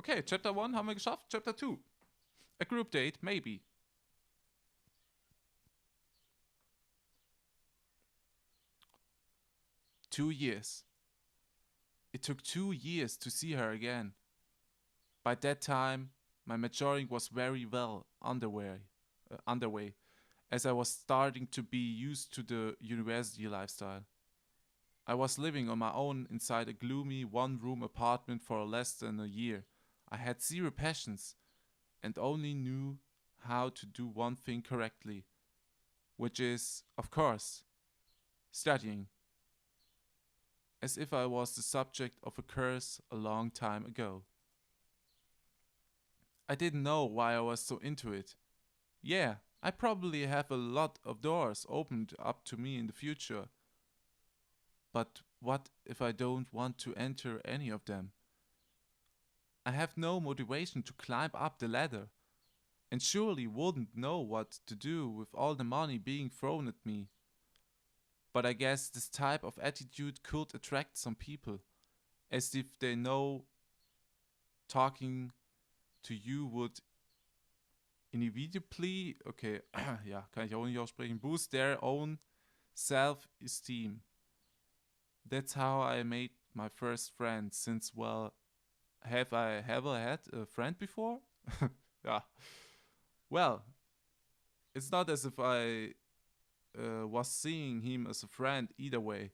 Okay, Chapter 1 haben wir geschafft. Chapter 2. A group date, maybe. Two years. It took 2 years to see her again. By that time, my maturing was very well underway, as I was starting to be used to the university lifestyle. I was living on my own inside a gloomy one-room apartment for less than a year. I had zero passions and only knew how to do one thing correctly, which is, of course, studying. As if I was the subject of a curse a long time ago. I didn't know why I was so into it. Yeah, I probably have a lot of doors opened up to me in the future. But what if I don't want to enter any of them? I have no motivation to climb up the ladder, and surely wouldn't know what to do with all the money being thrown at me. But I guess this type of attitude could attract some people, as if they know talking to you would inevitably, okay, ja, kann ich auch nicht aussprechen, boost their own self-esteem. That's how I made my first friend, since, well, have I ever had a friend before? Yeah. Well, it's not as if I was seeing him as a friend either way.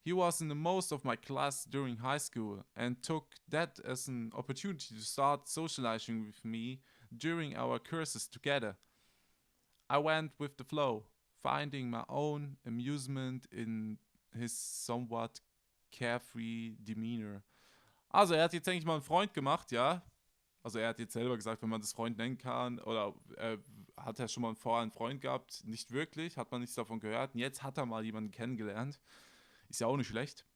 He was in the most of my class during high school and took that as an opportunity to start socializing with me during our courses together. I went with the flow, finding my own amusement in his somewhat carefree demeanor. Also er hat jetzt, denke ich mal, einen Freund gemacht, ja. Also er hat jetzt selber gesagt, wenn man das Freund nennen kann, oder hat er schon mal vorher einen Freund gehabt? Nicht wirklich, hat man nichts davon gehört. Und jetzt hat er mal jemanden kennengelernt. Ist ja auch nicht schlecht.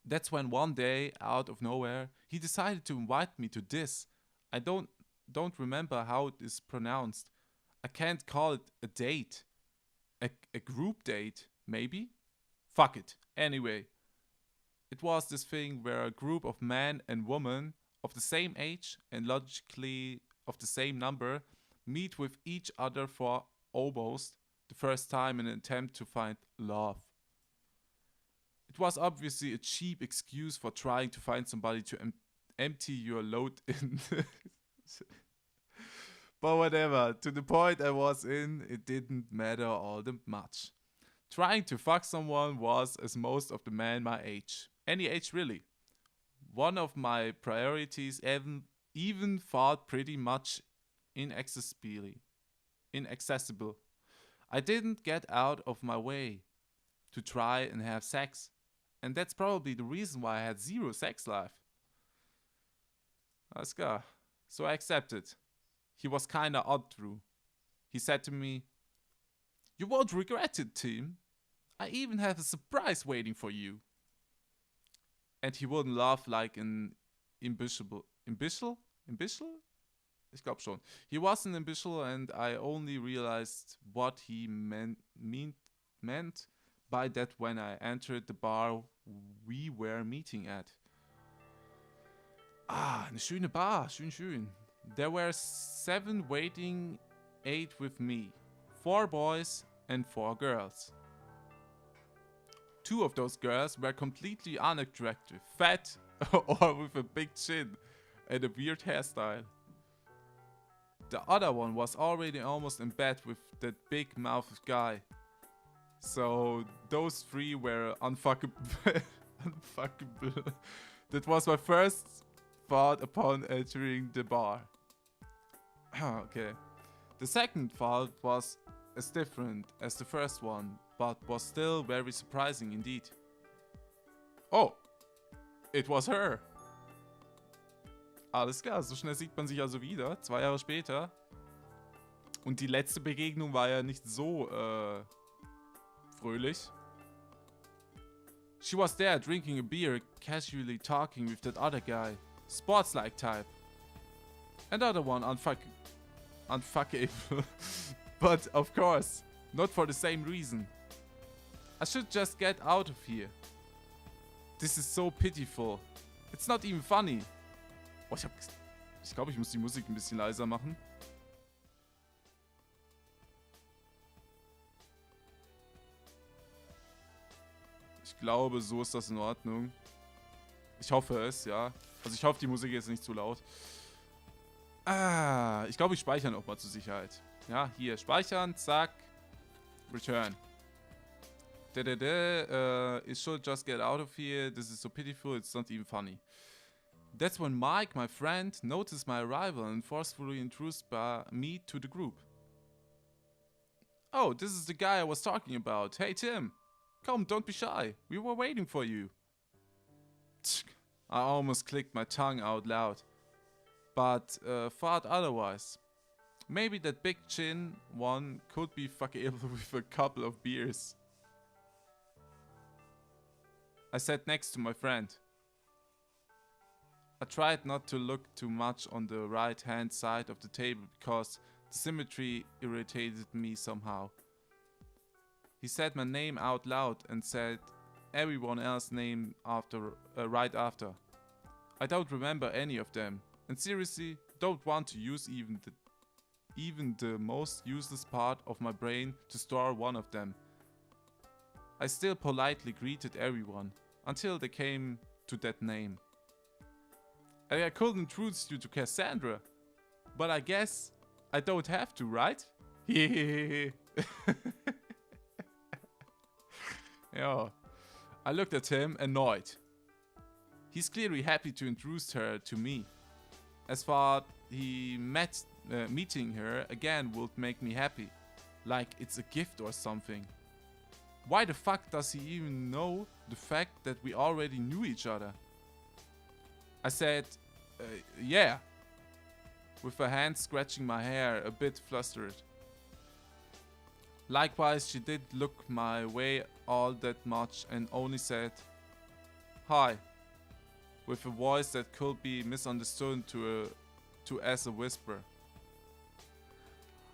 That's when one day, out of nowhere, he decided to invite me to this. I don't remember how it is pronounced. I can't call it a date. A group date, maybe? Fuck it. Anyway, it was this thing where a group of men and women of the same age and logically of the same number meet with each other for almost the first time in an attempt to find love. It was obviously a cheap excuse for trying to find somebody to empty your load in. But whatever, to the point I was in, it didn't matter all that much. Trying to fuck someone was, as most of the men my age, any age really, one of my priorities, even thought pretty much inaccessible. I didn't get out of my way to try and have sex, and that's probably the reason why I had zero sex life. Alles klar. So I accepted. He was kinda odd through. He said to me, "You won't regret it, Tim. I even have a surprise waiting for you." And he wouldn't laugh like an imbecile? Ich glaube schon. He was an imbecile, and I only realized what he meant by that when I entered the bar we were meeting at. Ah, eine schöne Bar, schön. There were 7 waiting, 8 with me. 4 boys and 4 girls. 2 of those girls were completely unattractive, fat, or with a big chin and a weird hairstyle. The other one was already almost in bed with that big mouthed guy. So those 3 were unfuckable. Unfuckable. That was my first thought upon entering the bar. Okay. The second thought was as different as the first one, but was still very surprising indeed. Oh, it was her. Alles klar, so schnell sieht man sich also wieder, 2 Jahre später. Und die letzte Begegnung war ja nicht so fröhlich. She was there drinking a beer, casually talking with that other guy. Sports-like type. Another one unfuckable. But of course, not for the same reason. I should just get out of here. This is so pitiful. It's not even funny. Oh, ich glaube, ich muss die Musik ein bisschen leiser machen. Ich glaube, so ist das in Ordnung. Ich hoffe es, ja. Also ich hoffe, die Musik ist nicht zu laut. Ah, ich glaube, ich speichere nochmal zur Sicherheit. Ja, hier, speichern, zack, return. It should just get out of here. This is so pitiful, it's not even funny. That's when Mike, my friend, noticed my arrival and forcefully introduced me to the group. Oh, this is the guy I was talking about. Hey, Tim. Come, don't be shy. We were waiting for you. I almost clicked my tongue out loud, but thought otherwise. Maybe that big chin one could be fuckable with a couple of beers. I sat next to my friend. I tried not to look too much on the right hand side of the table because the symmetry irritated me somehow. He said my name out loud and said everyone else's name right after. I don't remember any of them, and seriously don't want to use even the most useless part of my brain to store one of them. I still politely greeted everyone until they came to that name. I couldn't introduce you to Cassandra, but I guess I don't have to, right? Yeah. I looked at him, annoyed. He's clearly happy to introduce her to me. As thought meeting her again would make me happy. Like it's a gift or something. Why the fuck does he even know the fact that we already knew each other? I said, yeah, with her hand scratching my hair, a bit flustered. Likewise, she didn't look my way all that much and only said, hi, with a voice that could be misunderstood as a whisper.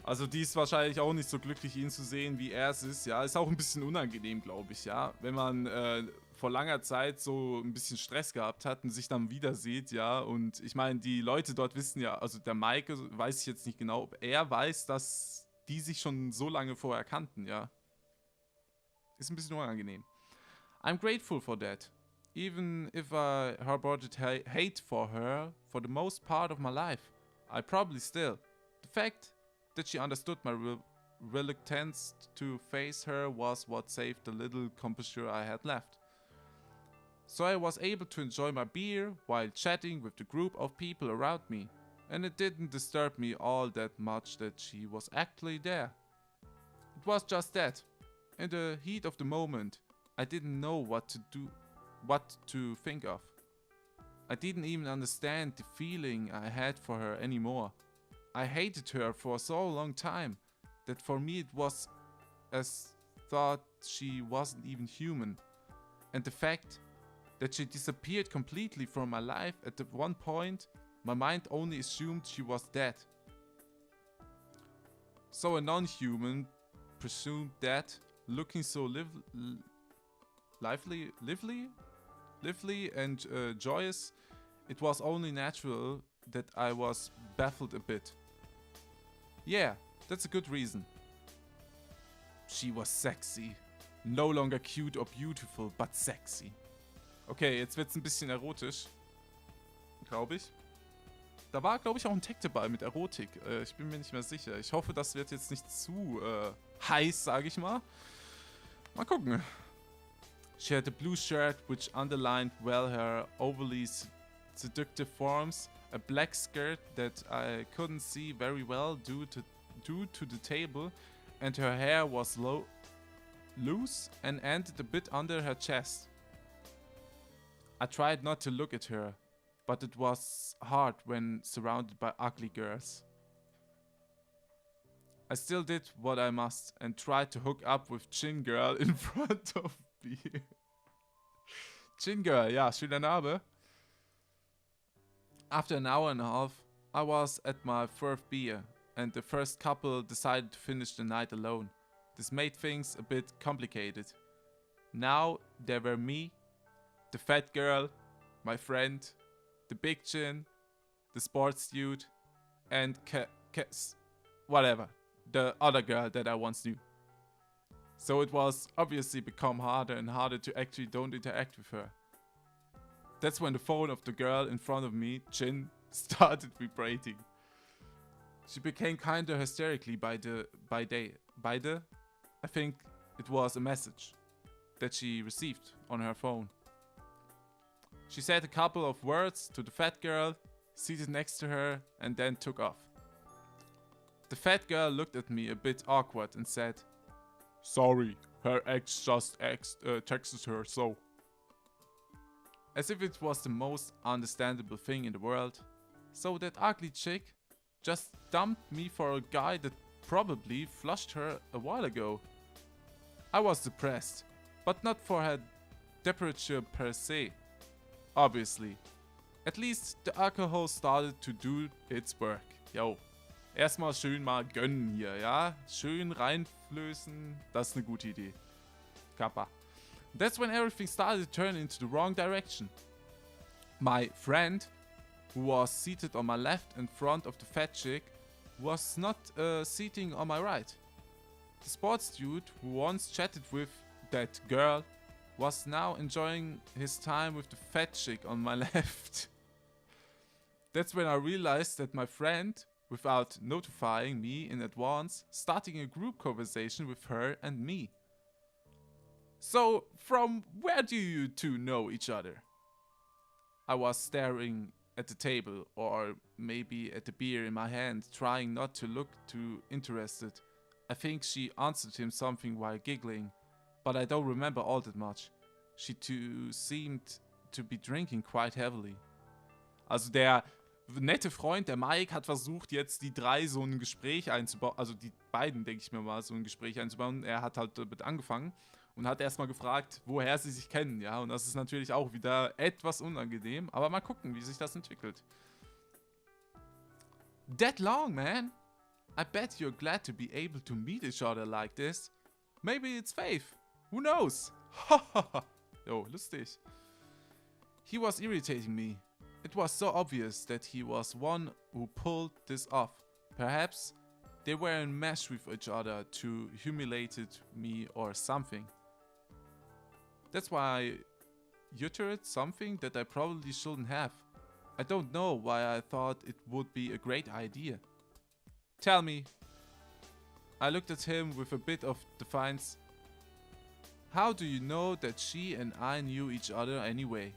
Also die ist wahrscheinlich auch nicht so glücklich, ihn zu sehen, wie er es ist. Ja, ist auch ein bisschen unangenehm, glaube ich, ja. Wenn man vor langer Zeit so ein bisschen Stress gehabt hat und sich dann wieder sieht, ja. Und ich meine, die Leute dort wissen ja, also der Maike, weiß ich jetzt nicht genau, ob er weiß, dass die sich schon so lange vorher kannten, ja. Ist ein bisschen unangenehm. I'm grateful for that. Even if I harbored hate for her for the most part of my life. I probably still. The fact that she understood my reluctance to face her was what saved the little composure I had left. So I was able to enjoy my beer while chatting with the group of people around me, and it didn't disturb me all that much that she was actually there. It was just that, in the heat of the moment, I didn't know what to think of. I didn't even understand the feeling I had for her anymore. I hated her for so long time that for me it was as thought she wasn't even human. And the fact that she disappeared completely from my life at the one point, my mind only assumed she was dead. So a non-human presumed that, looking so lively and joyous, it was only natural that I was baffled a bit. Yeah, that's a good reason. She was sexy. No longer cute or beautiful, but sexy. Okay, jetzt wird's ein bisschen erotisch. Glaube ich. Da war, glaube ich, auch ein Tag dabei mit Erotik. Ich bin mir nicht mehr sicher. Ich hoffe, das wird jetzt nicht zu heiß, sage ich mal. Mal gucken. She had a blue shirt which underlined well her overly seductive forms, a black skirt that I couldn't see very well due to the table, and her hair was loose and ended a bit under her chest. I tried not to look at her, but it was hard when surrounded by ugly girls. I still did what I must and tried to hook up with Chin Girl in front of me. Chin Girl, ja, schöner Name. After an hour and a half, I was at my fourth beer, and the first couple decided to finish the night alone. This made things a bit complicated. Now there were me, the fat girl, my friend, the big chin, the sports dude, and whatever, the other girl that I once knew. So it was obviously become harder and harder to actually don't interact with her. That's when the phone of the girl in front of me, Jin, started vibrating. She became kinda hysterically by the, I think it was a message that she received on her phone. She said a couple of words to the fat girl seated next to her and then took off. The fat girl looked at me a bit awkward and said, "Sorry, her ex just texted her so." As if it was the most understandable thing in the world. So that ugly chick just dumped me for a guy that probably flushed her a while ago. I was depressed, but not for her temperature per se. Obviously. At least the alcohol started to do its work. Yo. Erstmal schön mal gönnen hier, ja? Schön reinflößen, das ist eine gute Idee. Kappa. That's when everything started to turn into the wrong direction. My friend, who was seated on my left in front of the fat chick, was not sitting on my right. The sports dude who once chatted with that girl was now enjoying his time with the fat chick on my left. That's when I realized that my friend, without notifying me in advance, starting a group conversation with her and me. So, from where do you two know each other? I was staring at the table, or maybe at the beer in my hand, trying not to look too interested. I think she answered him something while giggling, but I don't remember all that much. She too seemed to be drinking quite heavily. Also der nette Freund, der Mike, hat versucht jetzt die drei so ein Gespräch einzubauen, also die beiden, denke ich mir mal, so ein Gespräch einzubauen. Er hat halt damit angefangen und hat erstmal gefragt, woher sie sich kennen, ja, und das ist natürlich auch wieder etwas unangenehm, aber mal gucken, wie sich das entwickelt. That long, man? I bet you're glad to be able to meet each other like this. Maybe it's faith. Who knows? Hahaha. Jo, lustig. He was irritating me. It was so obvious that he was one who pulled this off. Perhaps they were in mesh with each other to humiliated me or something. That's why I uttered something that I probably shouldn't have. I don't know why I thought it would be a great idea. Tell me. I looked at him with a bit of defiance. How do you know that she and I knew each other anyway?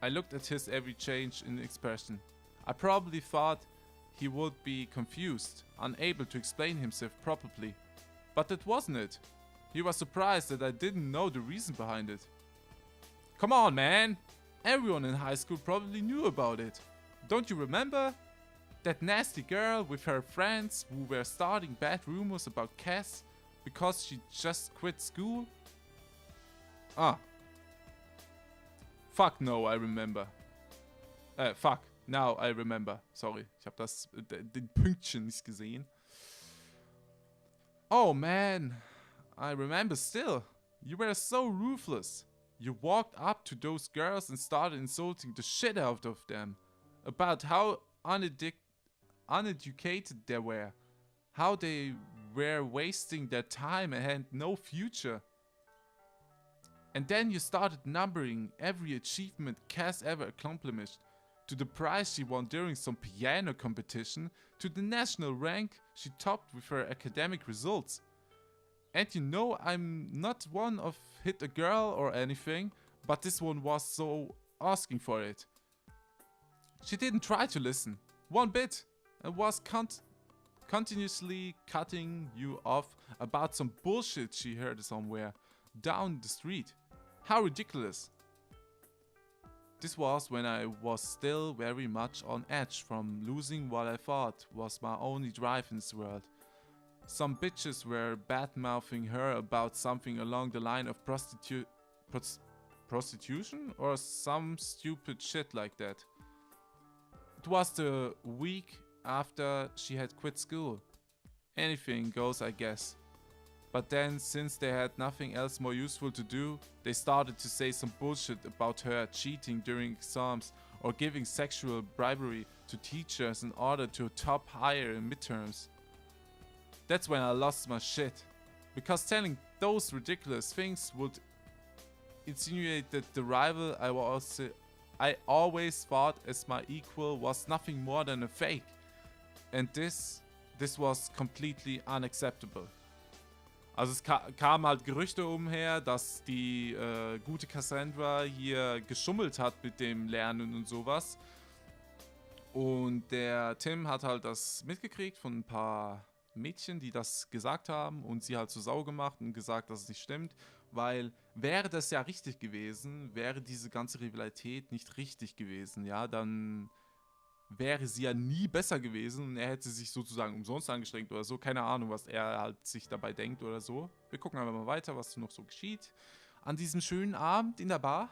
I looked at his every change in expression. I probably thought he would be confused, unable to explain himself properly. But that wasn't it. He was surprised that I didn't know the reason behind it. Come on, man! Everyone in high school probably knew about it. Don't you remember? That nasty girl with her friends who were starting bad rumors about Cass because she just quit school? Ah. Fuck no, I remember. Fuck, now I remember. Sorry, ich habe den Pünktchen nicht gesehen. Oh man, I remember still. You were so ruthless. You walked up to those girls and started insulting the shit out of them. About how uneducated they were. How they were wasting their time and had no future. And then you started numbering every achievement Cass ever accomplished, to the prize she won during some piano competition, to the national rank she topped with her academic results. And you know I'm not one of hit a girl or anything, but this one was so asking for it. She didn't try to listen, one bit, and was continuously cutting you off about some bullshit she heard somewhere down the street. How ridiculous. This was when I was still very much on edge from losing what I thought was my only drive in this world. Some bitches were bad-mouthing her about something along the line of prostitution or some stupid shit like that. It was the week after she had quit school. Anything goes, I guess. But then, since they had nothing else more useful to do, they started to say some bullshit about her cheating during exams or giving sexual bribery to teachers in order to top higher in midterms. That's when I lost my shit. Because telling those ridiculous things would insinuate that the rival I always thought as my equal was nothing more than a fake. And this was completely unacceptable. Also es kamen halt Gerüchte umher, dass die gute Cassandra hier geschummelt hat mit dem Lernen und sowas. Und der Tim hat halt das mitgekriegt von ein paar Mädchen, die das gesagt haben und sie halt zur Sau gemacht und gesagt, dass es nicht stimmt. Weil wäre das ja richtig gewesen, wäre diese ganze Rivalität nicht richtig gewesen, ja, dann wäre sie ja nie besser gewesen und er hätte sich sozusagen umsonst angestrengt oder so. Keine Ahnung, was er halt sich dabei denkt oder so. Wir gucken einfach mal weiter, was noch so geschieht. An diesem schönen Abend in der Bar